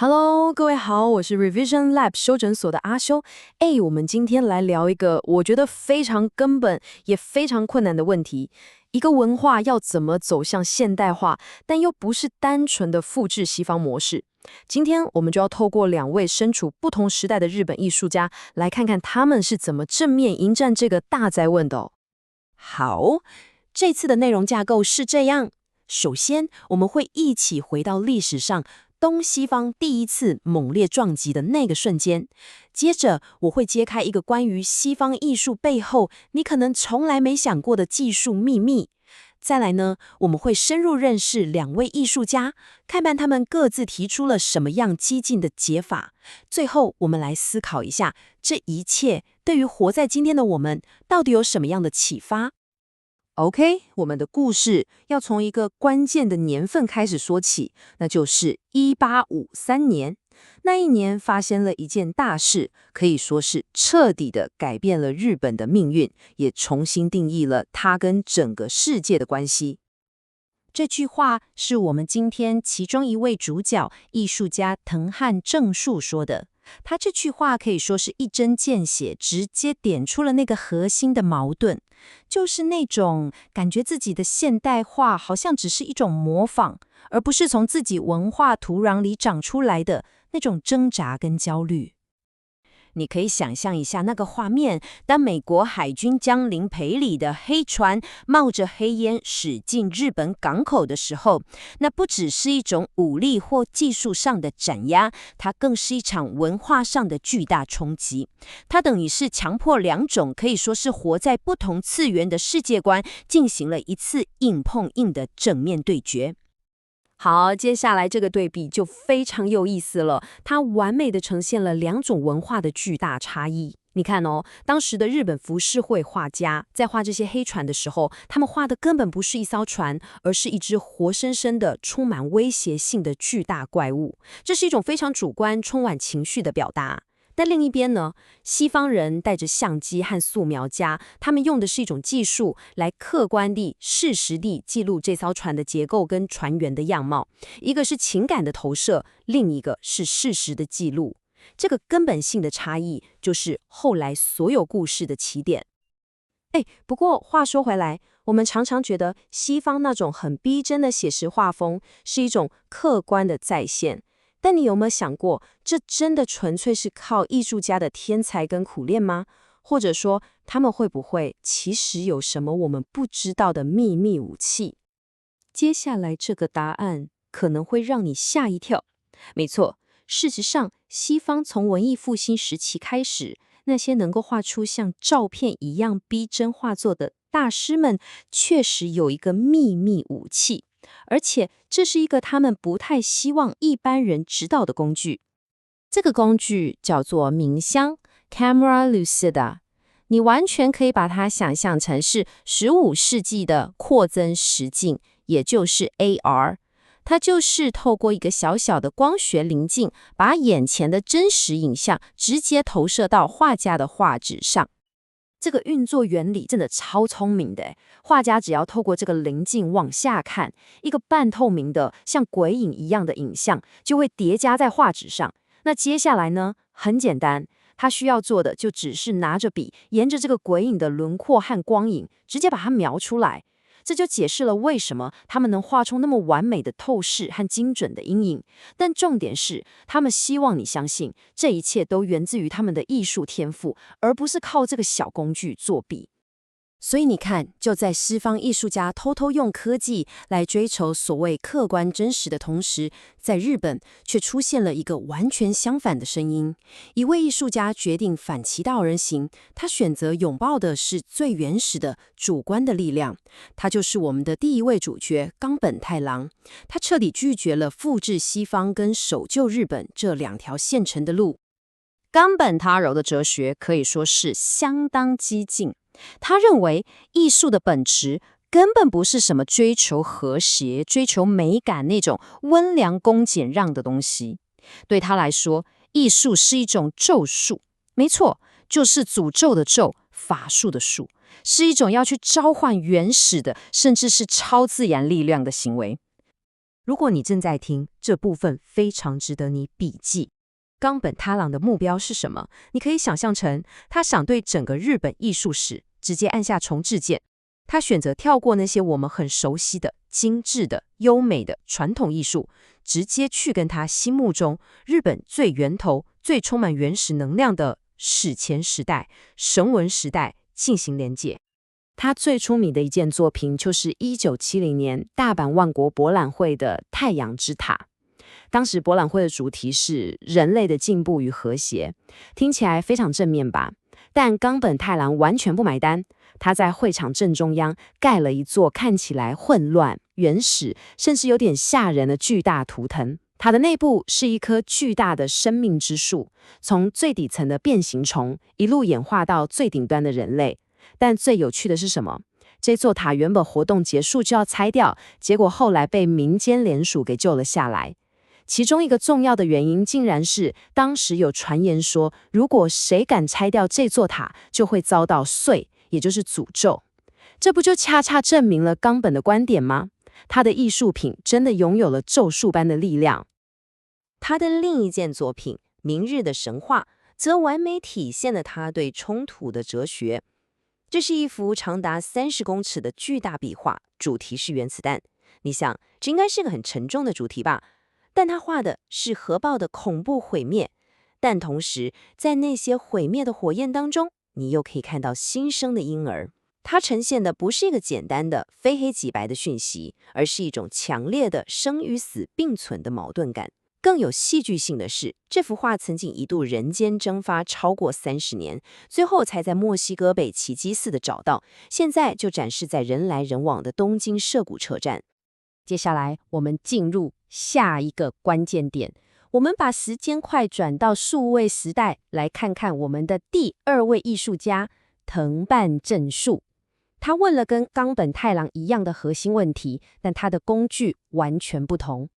Hello， 各位好，我是 Revision Lab 修整所的阿修。我們今天來聊一個我覺得非常根本也非常困難的問題：一個文化要怎麼走向現代化，但又不是單純的複製西方模式。今天我們就要透過兩位身處不同時代的日本藝術家，來看看他們是怎麼正面迎戰這個大哉問的哦。好，這次的內容架構是這樣：首先，我們會一起回到歷史上東西方第一次猛烈撞擊的那個瞬間。接着，我會揭開一個關於西方藝術背後你可能從來沒想過的技術秘密。再來呢，我們會深入認識兩位藝術家，看看他們各自提出了什麼樣激進的解法。最後，我們來思考一下，這一切對於活在今天的我們，到底有什麼樣的啟發？OK， 我們的故事要從一個關鍵的年份開始說起，那就是1853年。那一年發生了一件大事，可以說是徹底的改變了日本的命運，也重新定義了它跟整個世界的關係。這句話是我們今天其中一位主角藝術家藤漢正樹說的。他這句話可以說是一針見血，直接點出了那個核心的矛盾，就是那種感覺自己的現代化好像只是一種模仿，而不是從自己文化土壤裡長出來的那種掙扎跟焦慮。你可以想象一下那個畫面，當美國海軍將領培里的黑船冒着黑煙駛進日本港口的時候，那不只是一種武力或技術上的斬壓，它更是一場文化上的巨大衝擊。它等於是強迫兩種可以說是活在不同次元的世界觀進行了一次硬碰硬的正面對決。好，接下來這個對比就非常有意思了，它完美的呈現了兩種文化的巨大差異。你看哦，當時的日本浮世繪畫家在畫這些黑船的時候，他們畫的根本不是一艘船，而是一隻活生生的、充滿威脅性的巨大怪物。這是一種非常主觀、充滿情緒的表達。但另一邊呢，西方人帶着相機和素描家，他們用的是一種技術來客觀地、事實地記錄這艘船的結構跟船員的樣貌。一個是情感的投射，另一個是事實的記錄。這個根本性的差異，就是後來所有故事的起點。不過話說回來，我們常常覺得西方那種很逼真的寫實畫風，是一種客觀的再現。但你有沒有想過，這真的純粹是靠藝術家的天才跟苦練嗎？或者說，他們會不會其實有什麼我們不知道的秘密武器？接下來這個答案可能會讓你嚇一跳。沒錯，事實上，西方從文藝復興時期開始，那些能夠畫出像照片一樣逼真畫作的大師們，確實有一個秘密武器。而且這是一個他們不太希望一般人知道的工具。這個工具叫做冥箱 （Camera Lucida）。你完全可以把它想象成是15世紀的擴增實境，也就是 AR。它就是透過一個小小的光學稜鏡，把眼前的真實影像直接投射到畫家的畫紙上。這個運作原理真的超聰明的，畫家只要透過這個稜鏡往下看，一個半透明的像鬼影一樣的影像就會疊加在畫紙上。那接下來呢，很簡單，他需要做的就只是拿着筆，沿着這個鬼影的輪廓和光影，直接把它描出來。這就解釋了為什麼他們能畫出那麼完美的透視和精準的陰影。但重點是，他們希望你相信，這一切都源自於他們的藝術天賦，而不是靠這個小工具作弊。所以你看，就在西方藝術家偷偷用科技來追求所謂客觀真實的同時，在日本卻出現了一個完全相反的聲音。一位藝術家決定反其道而行，他選擇擁抱的是最原始的主觀的力量。他就是我們的第一位主角岡本太郎。他徹底拒絕了複製西方跟守舊日本這兩條現成的路。岡本太郎的哲學可以說是相當激進。他認為藝術的本質根本不是什麼追求和諧、追求美感那種溫良恭儉讓的東西。對他來說，藝術是一種咒術，沒錯，就是詛咒的咒，法術的術，是一種要去召喚原始的，甚至是超自然力量的行為。如果你正在聽，這部分非常值得你筆記。岡本太郎的目標是什麼？你可以想象成，他想對整個日本藝術史直接按下重置鍵。他選擇跳過那些我們很熟悉的、精緻的、優美的傳統藝術，直接去跟他心目中日本最源頭、最充滿原始能量的史前時代、繩文時代進行連結。他最出名的一件作品就是1970年大阪萬國博覽會的太陽之塔。當時博覽會的主題是人類的進步與和諧，聽起來非常正面吧？但岡本太郎完全不買單。他在會場正中央蓋了一座看起來混亂、原始，甚至有點嚇人的巨大圖騰。它的內部是一棵巨大的生命之樹，從最底層的變形蟲一路演化到最頂端的人類。但最有趣的是什麼？這座塔原本活動結束就要拆掉，結果後來被民間聯署給救了下來。其中一個重要的原因，竟然是當時有傳言說，如果誰敢拆掉這座塔，就會遭到祟，也就是詛咒。這不就恰恰證明了岡本的觀點嗎？他的藝術品真的擁有了咒術般的力量。他的另一件作品《明日的神話》則完美體現了他對衝突的哲學。這是一幅長達30公尺的巨大壁畫，主題是原子彈。你想，這應該是個很沉重的主題吧？但他畫的是核爆的恐怖毀滅，但同時在那些毀滅的火焰當中，你又可以看到新生的嬰兒。它呈現的不是一個簡單的非黑即白的訊息，而是一種強烈的生與死並存的矛盾感。更有戲劇性的是，這幅畫曾經一度人間蒸發超過30年，最後才在墨西哥北奇蹟似的找到，現在就展示在人來人往的東京澀谷車站。接下來我們進入下一個關鍵點，我們把時間快轉到數位時代，來看看我們的第2位藝術家藤半正樹。他問了跟岡本太郎一樣的核心問題，但他的工具完全不同。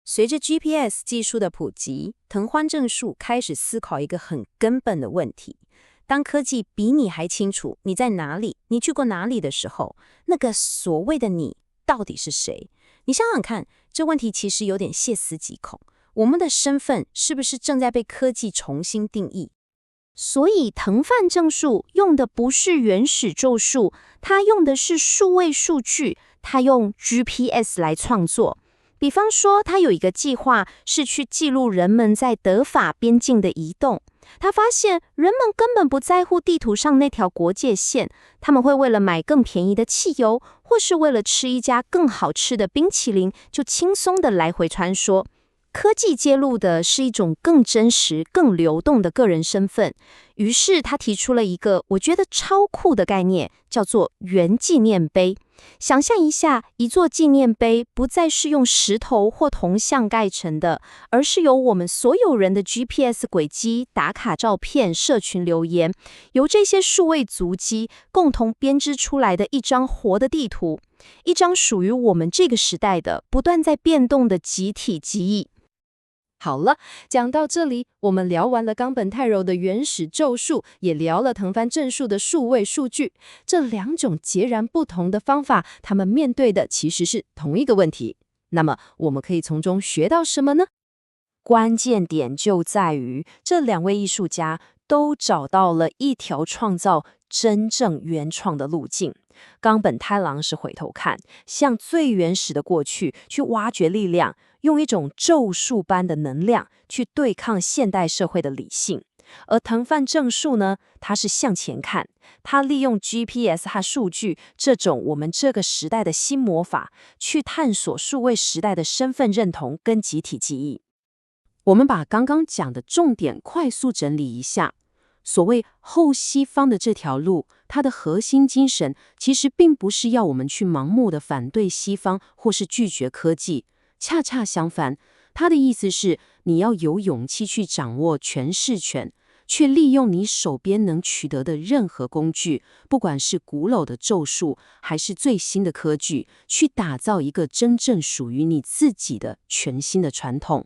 隨着 GPS 技術的普及，藤半正樹開始思考一個很根本的問題：當科技比你還清楚你在哪裡，你去過哪裡的時候，那個所謂的你到底是誰？你想想看，這問題其實有點細思極恐。我們的身份是不是正在被科技重新定義？所以藤半正樹用的不是原始咒術，他用的是數位數據，他用 GPS 來創作。比方說，他有一個計劃是去記錄人們在德法邊境的移動。他發現人們根本不在乎地圖上那條國界線，他們會為了買更便宜的汽油，或是為了吃一家更好吃的冰淇淋，就輕鬆地來回穿梭。科技揭露的是一種更真實、更流動的個人身份。於是他提出了一個我覺得超酷的概念，叫做原紀念碑。想象一下，一座紀念碑不再是用石頭或銅像蓋成的，而是由我們所有人的 GPS 軌跡、打卡照片、社群留言，由這些數位足跡共同編織出來的一張活的地圖，一張屬於我們這個時代的不斷在變動的集體記憶。好了，講到這裡，我們聊完了岡本太郎的原始咒術，也聊了藤半正樹的數位數據。這兩種截然不同的方法，他們面對的其實是同一個問題。那麼，我們可以從中學到什麼呢？關鍵點就在於，這兩位藝術家都找到了一條創造真正原創的路徑。岡本太郎是回頭看，向最原始的過去去挖掘力量，用一種咒術般的能量去對抗現代社會的理性。而藤半正樹呢，他是向前看，他利用 GPS 和數據這種我們這個時代的新魔法，去探索數位時代的身份認同跟集體記憶。我們把剛剛講的重點快速整理一下。所謂後西方的這條路，它的核心精神其實並不是要我們去盲目的反對西方或是拒絕科技，恰恰相反，它的意思是你要有勇氣去掌握詮釋權，去利用你手邊能取得的任何工具，不管是古老的咒術還是最新的科技，去打造一個真正屬於你自己的全新的傳統。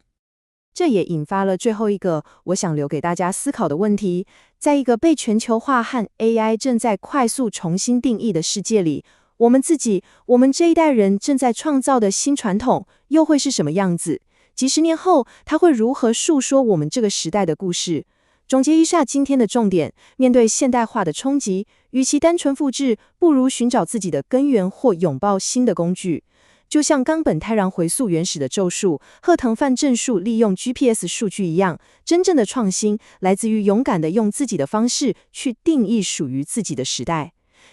這也引發了最後一個我想留給大家思考的問題：在一個被全球化和 AI 正在快速重新定義的世界裡，我們自己，我們這一代人正在創造的新傳統又會是什麼樣子？幾十年後，它會如何述說我們這個時代的故事？總結一下今天的重點，面對現代化的衝擊，與其單純複製，不如尋找自己的根源或擁抱新的工具。就像岡本太郎回溯原始的咒術，賀藤范正樹利用 GPS 數據一樣，真正的創新來自於勇敢地用自己的方式去定義屬於自己的時代。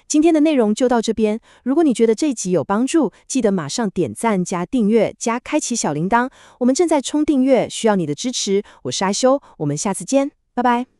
今天的內容就到這邊，如果你覺得這集有幫助，記得馬上點讚加訂閱加開啟小鈴鐺，我們正在衝訂閱，需要你的支持。我是阿修，我們下次見，拜拜。